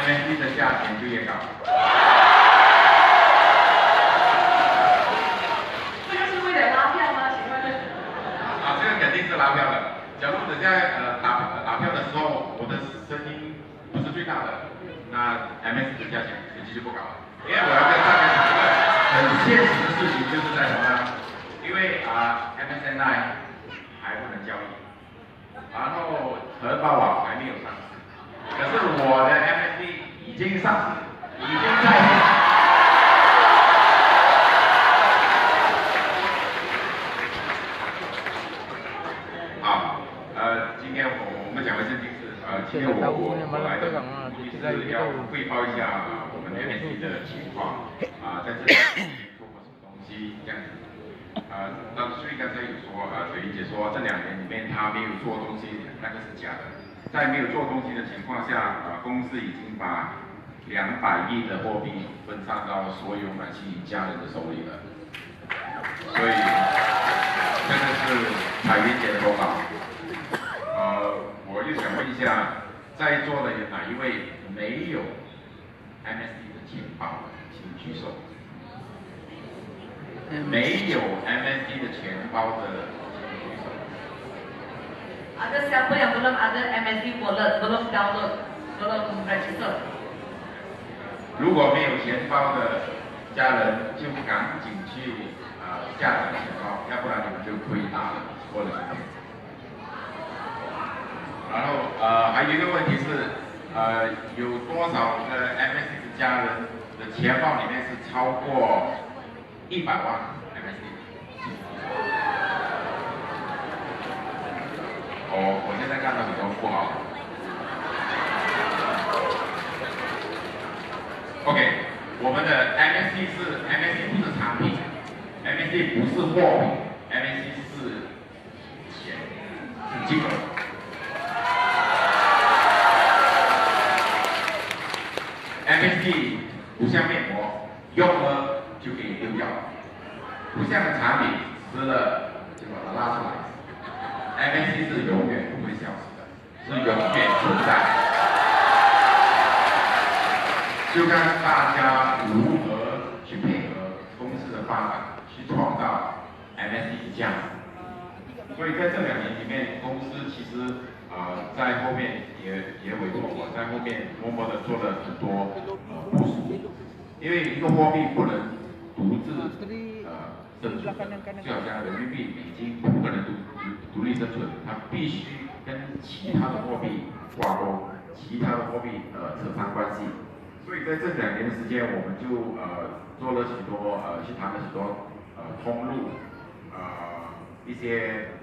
MSD 的价钱就越高。这个是为了拉票吗？请问？啊，这个肯定是拉票的。假如等下打票的时候，我的声音不是最大的，那 MSD 的价钱肯定就不高了。因为我要跟大家讲一个很现实的事情，就是在什么呢？因为MSNI 还不能交易，然后荷包网还没有上市，可是我的 MSD 已经上市，已经在线。好，今天我们讲的事情是今天我来的目的是要汇报一下我们 MSD 的情况在这里做过什么东西这样子。当所以刚才有说水玲姐说这2年里面她没有做东西，那个是假的。在没有做东西的情况下，公司已经把200亿的货币分散到所有暖气家人的手里了。所以这个是彩云姐的功劳。我就想问一下，在座的有哪一位没有 MSD 的钱包的，请举手。没有 MSD 的钱包的，请举手。Ada siapa yang belum ada MSD wallet, belum download, belum register? 如果没有钱包的家人，就赶紧去下载钱包，要不然你们就亏大了我的钱。然后还有一个问题是，有多少个 MSD 的家人的钱包里面是超过100万 MSD？ 我现在看到很多富豪。OK， 我们的 MSD 不是产品 ，MSD 不是货品 ，MSD 是钱，是金额。MSD 不像面膜，用了就可以丢掉，不像产品吃了就把它拉出来。MSD 是永远不会消失的，是永远存在。就看大家如何去配合公司的发展，去创造 MSD 的价值。所以在这2年里面，公司其实在后面也委托我在后面默默的做了很多部署，因为一个货币不能独自生存，就好像人民币、美金不可能独立生存，它必须跟其他的货币挂钩，其他的货币扯上关系。所以在这2年的时间，我们就做了许多去谈了许多通路，一些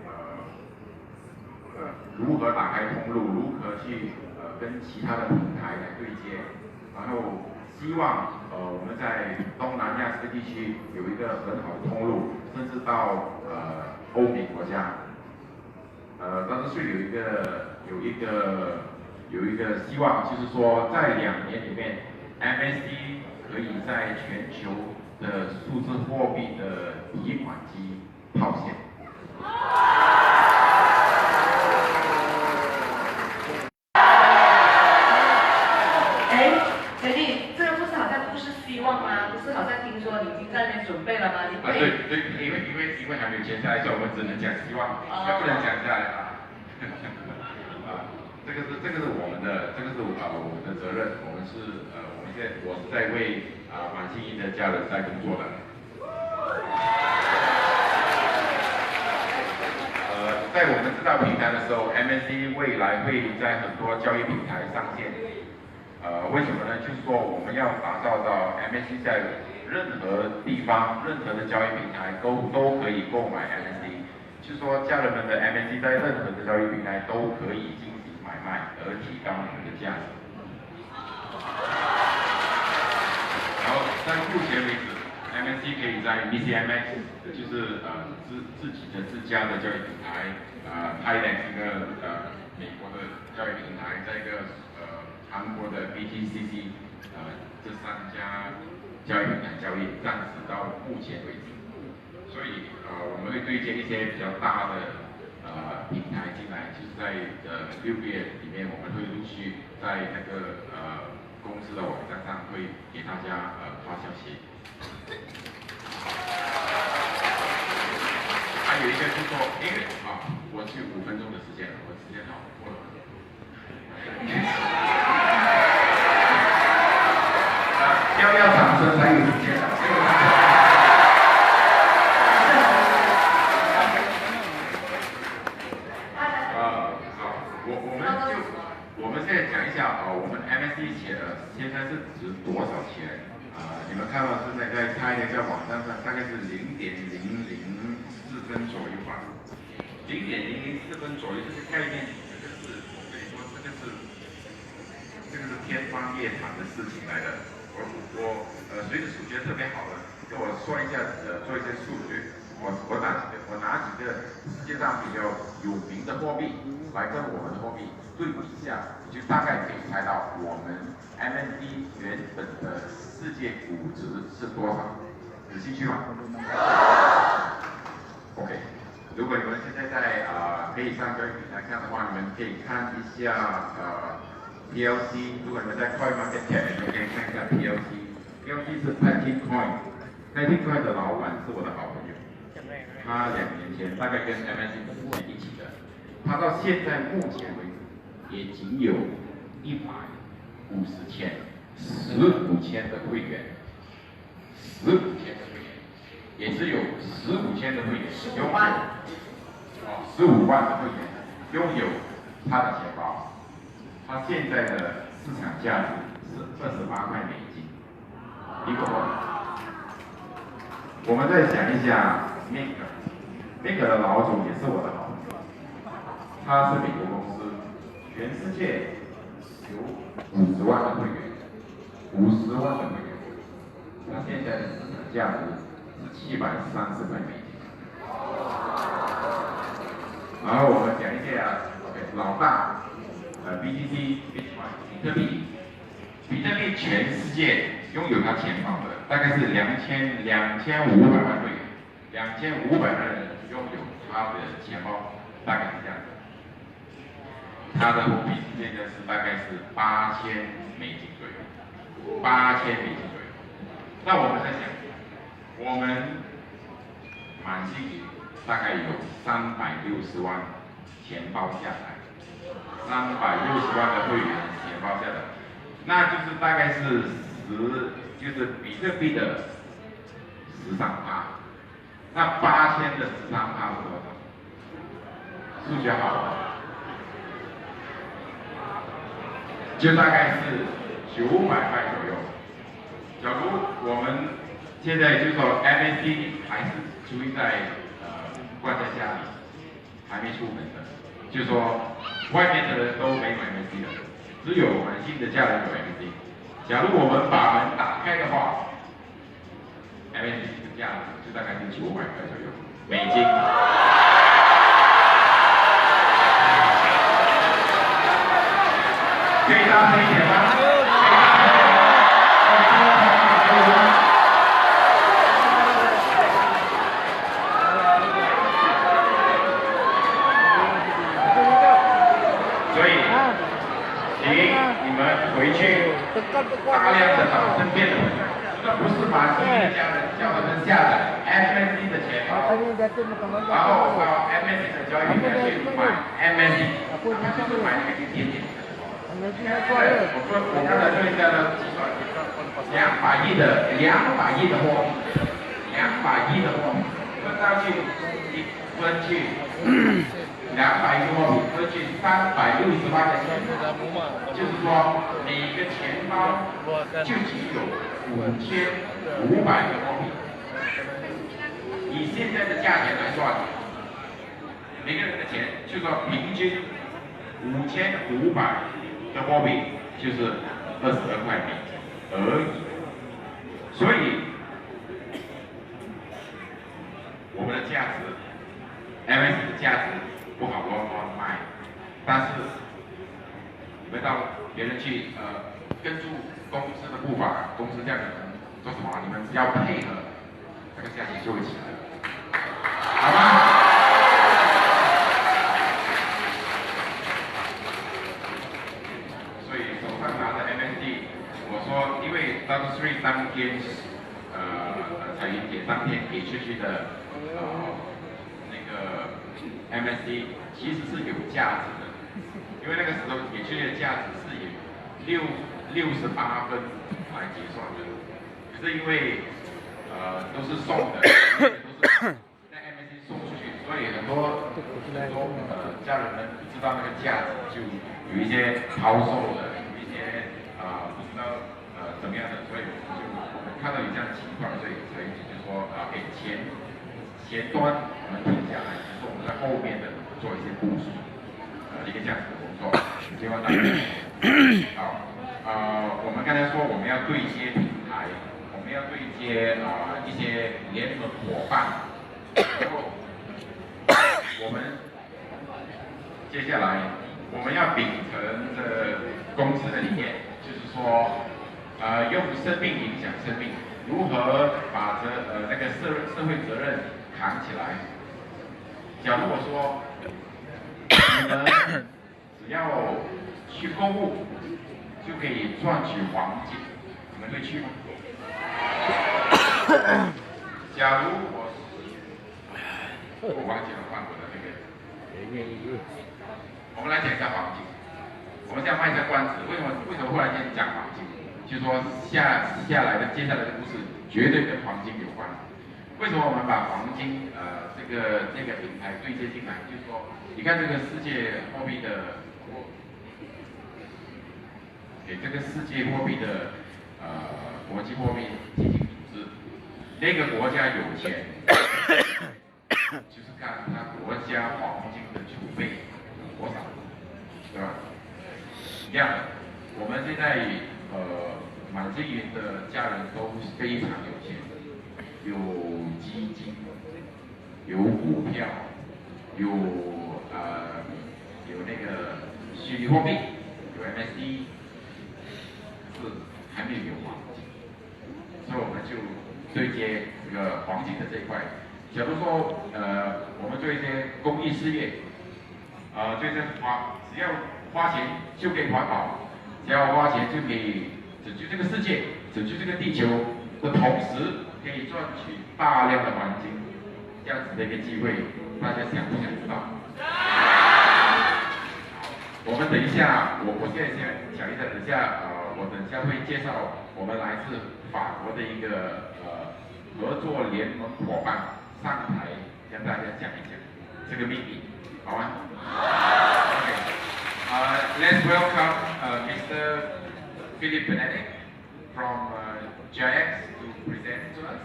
如何打开通路，如何去跟其他的平台来对接，然后希望我们在东南亚这个地区有一个很好的通路，甚至到欧美国家。但是有一个希望，就是说在2年里面 ，MSD 可以在全球的数字货币的提款机套现。不是好像听说你已经在那边准备了吗？你对，因为还没有签下来，所以我们只能讲希望，不能讲下来这个是我们的，这个是我们的责任，我是在为满心怡的家人在工作的。在我们这道平台的时候 ，MSD 未来会在很多交易平台上线。为什么呢？就是说我们要打造到 MSD 在任何地方、任何的交易平台都可以购买 MSD， 就是说家人们的 MSD 在任何的交易平台都可以进行买卖，而提高你们的价值。然后在目前为止 ，MSD 可以在 BCMX， 就是自己的自家的交易平台，Thailand 一个美国的交易平台，在一个韩国的 BTCC， 这3家交易平台交易，暂时到目前为止。所以我们会对接一些比较大的平台进来，就是在6个月里面，我们会陆续在那个公大家发消息。还有一个是说，因为我只有5分钟的时间了，我时间到过了。要掌声才有时间的。我们现在讲一下我们 MSD 写的现在是值多少钱？你们看到现在在开的在网站上大概是0.004分左右吧，0.004分左右这个概念，这个是我跟你说，这个是天方夜谭的事情来的。我随着数学特别好的，跟我说一下做一些数据。我拿几个世界上比较有名的货币来跟我们的货币对比一下，你就大概可以猜到我们 MSD 原本的世界估值是多少。有兴趣吗 ？OK， 如果你们现在在可以上个平台看的话，你们可以看一下PLC。如果你们在 Coin Market Cap， 你们可以看一下 PLC。PLC 是 Platin Coin。Platin Coin 的老板是我的好朋友。他2年前大概跟 MSD 是一起的，他到现在目前为止也仅有150千，15千的会员，15千的会员，也只有15千的会员拥有，15万的会员拥有他的钱包，他现在的市场价值是28块美金一个货币。我们再想一下。Maker 的老总也是我的好朋友，他是美国公司，全世界有50万的会员，50万的会员，他现在的市场价值是730块美金。然后我们讲一下老大BTC Bitcoin 比特币全世界拥有他钱包的大概是2500万会员。2500万人拥有他的钱包，大概是这样子。他的货币现在是大概是8000美金左右，8000美金左右。那我们在想，我们满幸运大概有360万钱包下来，360万的会员钱包下来，那就是大概是就是比特币的13%。那8000的13%是多少？数学好了，就大概是900块左右。假如我们现在就说 MSD 还是处于在关在家里，还没出门的，就说外面的人都没有 MSD 的，只有满幸的家人有 MSD。假如我们把门打开的话，MSD 的价值就大概是900块左右美金。可以大声一点吗？所以，请你们回去大量的找身边的朋友。不是把自己的家人叫他们下载 MSD 的钱包，然后到 MSD 的交易里面去买 MSD， 他就是买那个一点点。我刚才做一下的计算，200亿的货币，200亿的货币分上去分去200亿的货币分去360万的钱，就是说每个钱包就只有5500个货币。以现在的价钱来算，每个人的钱就说平均5500的货币就是22块美金而已。所以我们的价值 ，MS 的价值不好乱卖，但是你们到别人去跟住公司的步伐，公司叫你们做什么，你们只要配合，这个价钱就会起来了，好吗？所以手上拿着 MSD， 我说说，因为当时当天彩云节当天给出去的那个 MSD 其实是有价值的，因为那个时候给出去的价值是以68分来结算的，可是因为都是送的，都是在 MSD 送出去，所以很多家人们不知道那个价值，就有一些抛售的，有一些不知道怎么样的，所以我们看到有这样的情况，所以就说给前端我们停下来，就是我们在后面的做一些部署，一个这样子的工作，希望大家好。我们刚才说我们要对接平台，我们要对接一些联盟伙伴，然后我们接下来我们要秉承的公司的理念，就是说用生命影响生命，如何把那个社会责任扛起来。假如我说你们只要去购物就可以赚取黄金，你们会去吗？假如我忘记了换我的那个，我们来讲一下黄金。我们先卖一下关子，为什么忽然间讲黄金？就是说接下来的故事绝对跟黄金有关。为什么我们把黄金这个平台对接进来？就是说，你看这个世界货币的给这个世界货币的国际货币基金组织，那个国家有钱，就是看他国家黄金的储备有多少，对吧？一样的，我们现在满金云的家人都非常有钱，有基金，有股票，有那个虚拟货币，有 MSD。还没有黄金，所以我们就对接这个黄金的这一块。假如说我们做一些公益事业，就是只要花钱就可以环保，只要花钱就可以拯救这个世界，拯救这个地球的同时，可以赚取大量的黄金，这样子的一个机会，大家想不想知道？我们等一下，我现在先讲一下，等一下我等下会介绍我们来自法国的一个合作联盟伙伴上台跟大家讲一讲这个秘密，好吗 ？Okay. Let's welcome Mr. Philip Benedict from GIX to present to us.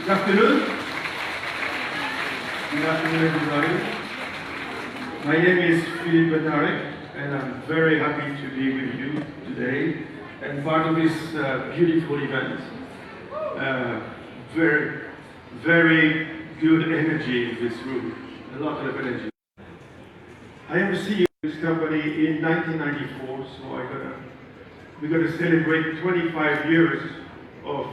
Good afternoon. Good afternoon, everybody. My name is Philip Benedict, and I'm very happy to be with you today and part of this beautiful event. Very good energy in this room. A lot of energy. I am the CEO of this company in 1994, so we're gonna celebrate 25 years of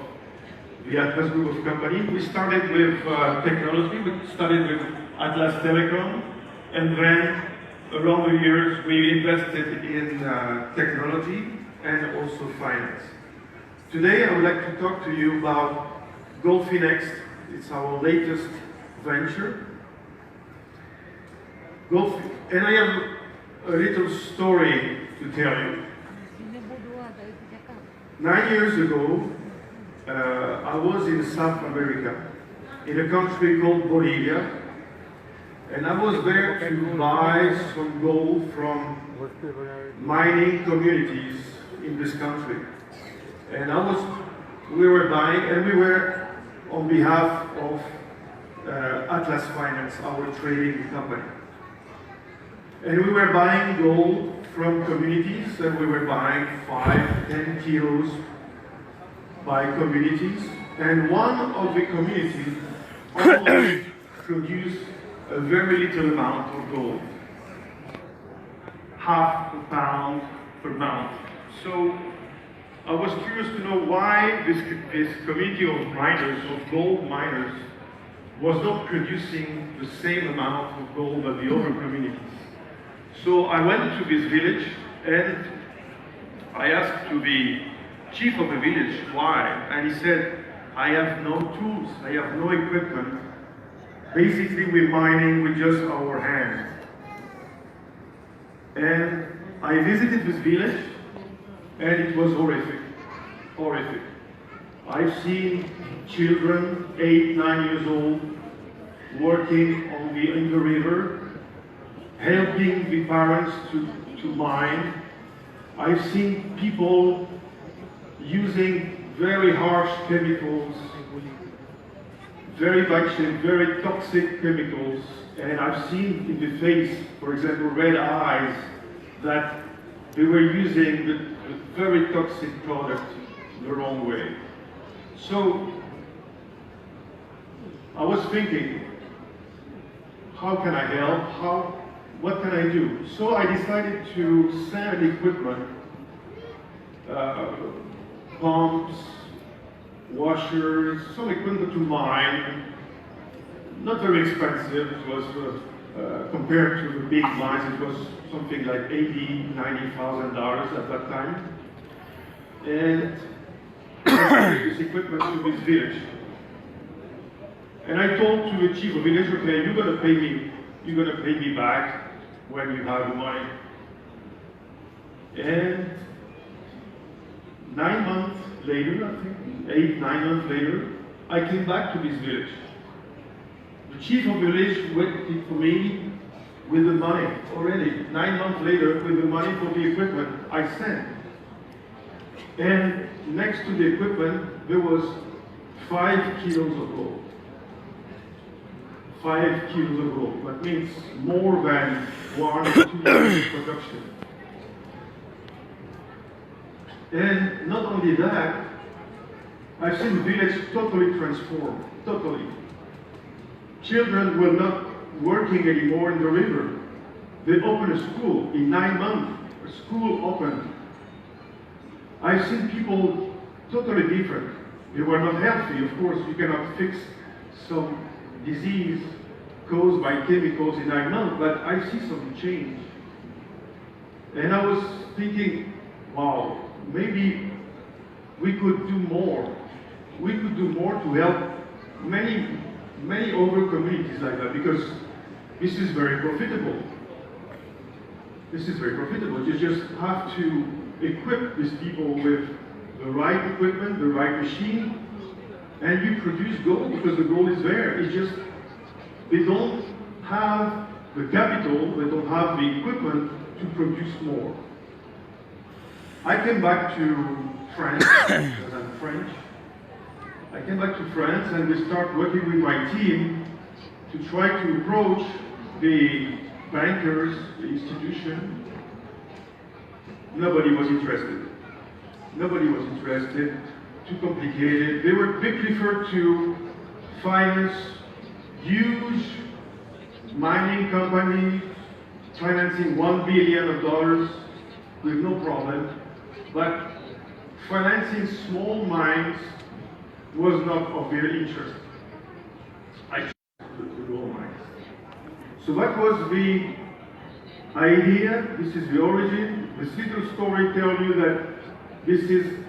the Atlas Group of companies. We started with technology. We started with Atlas Telecom, and then along the years we invested in technology and also finance. Today I would like to talk to you about Goldfinex. It's our latest venture. And I have a little story to tell you. 9 years ago, I was in South America, in a country called Bolivia, and I was there to buy some gold from mining communities in this country. And we were buying, and we were on behalf of Atlas Finance, our trading company. And we were buying gold from communities, and we were buying 5, 10 kilos by communities. And one of the communities always produced a very little amount of gold, half a pound per month. So I was curious to know why this community of miners, of gold miners, was not producing the same amount of gold as the other communities. So I went to this village and I asked to the chief of the village why, and he said, I have no tools, I have no equipment. Basically we're mining with just our hands. And I visited this village and it was horrific, horrific. I've seen children, 8, 9 years old, working in the river, helping the parents to mine. I've seen people using very harsh chemicals, very toxic chemicals, and I've seen in the face, for example, red eyes, that they were using the very toxic product the wrong way. So I was thinking, how can I help? What can I do? So I decided to send equipment, pumps, washers, some equipment to mine. Not very expensive. It was compared to the big mines, it was something like $80,000, $90,000 at that time. And I sent this equipment to this village. And I told to the chief of village, okay, you're gonna pay me back when you have the money. And 9 months later, I think, 8, 9 months later, I came back to this village. The chief of the village waited for me with the money already. 9 months later, with the money for the equipment I sent. And next to the equipment, there was 5 kilos of gold. 5 kilos of gold. That means more than 1 or 2 years of production. And not only that, I've seen the village totally transformed, totally. Children were not working anymore in the river. They opened a school in 9 months. A school opened. I've seen people totally different. They were not healthy. Of course, you cannot fix some disease caused by chemicals in 9 months, but I see some change. And I was thinking, wow, maybe we could do more. We could do more to help many other communities like that, because this is very profitable. This is very profitable. You just have to equip these people with the right equipment, the right machine, and you produce gold because the gold is there. It's just they don't have the capital, they don't have the equipment to produce more. I came back to France, because I'm French. I came back to France and we start working with my team to try to approach the bankers, the institution. Nobody was interested. Nobody was interested. Too complicated. They preferred to finance huge mining companies financing $1 billion with no problem, but financing small mines was not of their interest. I chose the gold mines. So that was the idea. This is the origin. This little story tells you that this is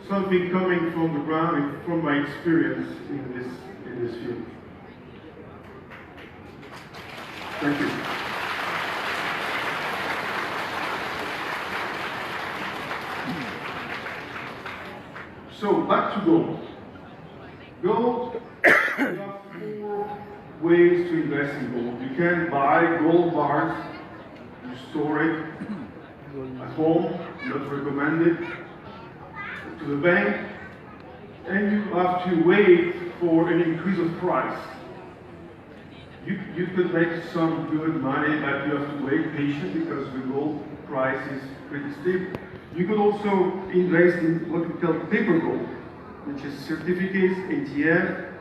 something coming from the ground, from my experience in this field. Thank you. So back to gold. Gold, you have 4 ways to invest in gold. You can buy gold bars, you store it at home, not recommended. To the bank and you have to wait for an increase of price. You could make some good money, but you have to wait patient because the gold price is pretty steep. You could also invest in what we call paper gold, which is certificates, ATM.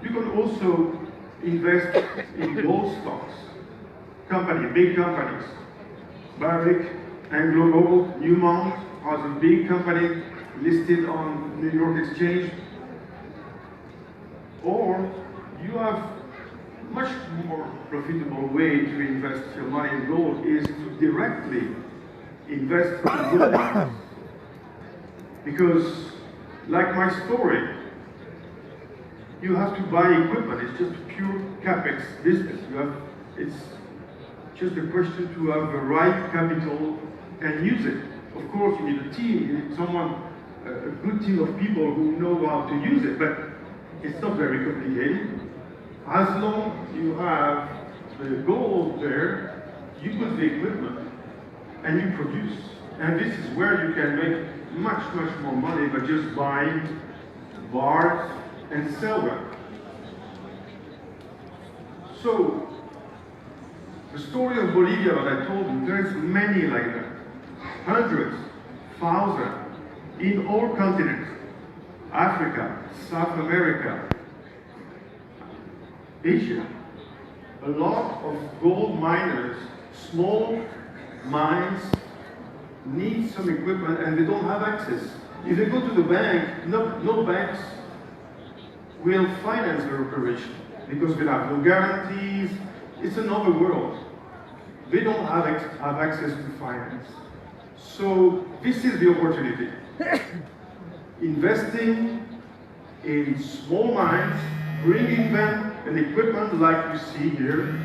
You can also invest in gold stocks, big companies. Barrick, Anglo Gold, Newmont are the big company listed on New York Exchange. Or you have much more profitable way to invest your money in gold is to directly invest in gold mines. Because, like my story, you have to buy equipment. It's just pure capex business. It's just a question to have the right capital and use it. Of course, you need a team. You need a good team of people who know how to use it. But it's not very complicated. As long as you have the gold there, you put the equipment and you produce. And this is where you can make much more money by just buying bars and sell them. So, the story of Bolivia that I told you, there's many like that. Hundreds, thousands, in all continents. Africa, South America, Asia. A lot of gold miners, small mines, need some equipment and they don't have access. If they go to the bank, no banks will finance their operation because they have no guarantees. It's another world. They don't have access to finance. So this is the opportunity. Investing in small mines, bringing them an equipment like you see here,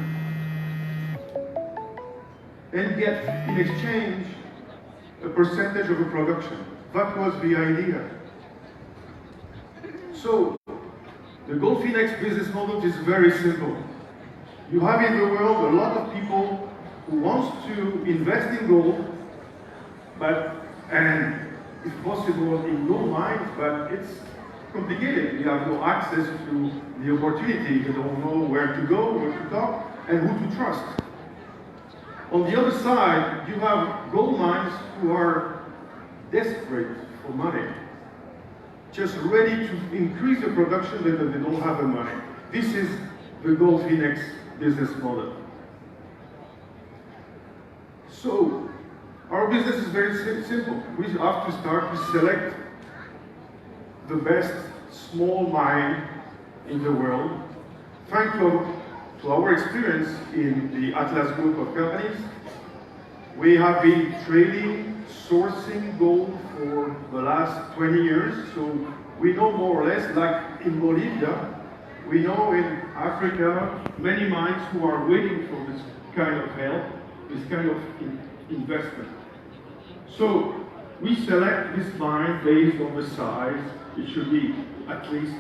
and get in exchange a percentage of the production. That was the idea. So the Gold Phoenix business model is very simple. You have in the world a lot of people who want to invest in gold, and if possible in gold mines, but it's complicated. You have no access to the opportunity. You don't know where to go, where to talk, and who to trust. On the other side, you have gold mines who are desperate for money, just ready to increase the production, but they don't have the money. This is the Gold Phoenix business model. So, our business is very simple. We have to start to select the best small mine in the world. Thanks to our experience in the Atlas group of companies, we have been trading, sourcing gold for the last 20 years. So we know more or less, like in Bolivia, we know in Africa, many mines who are waiting for this kind of help, this kind of investment. So we select this mine based on the size. It should be at least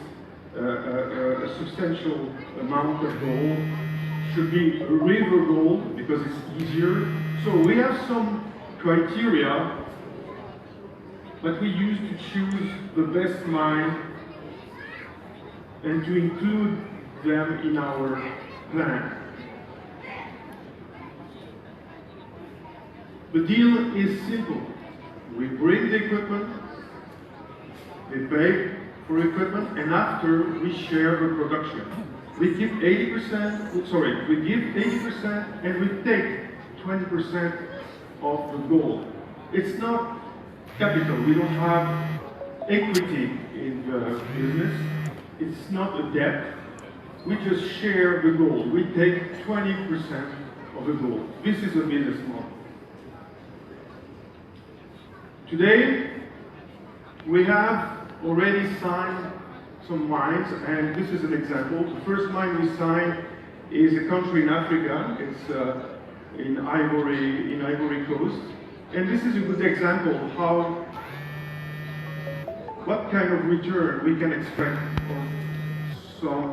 a substantial amount of gold. It should be river gold because it's easier. So we have some criteria that we use to choose the best mine and to include them in our plan. The deal is simple. We bring the equipment, we pay for equipment, and after we share the production. We give 80%, we give 80% and we take 20% of the gold. It's not capital, we don't have equity in the business. It's not a debt. We just share the gold. We take 20% of the gold. This is a business model. Today, we have already signed some mines, and this is an example. The first mine we signed is a country in Africa. It's in Ivory Coast. And this is a good example of what kind of return we can expect from some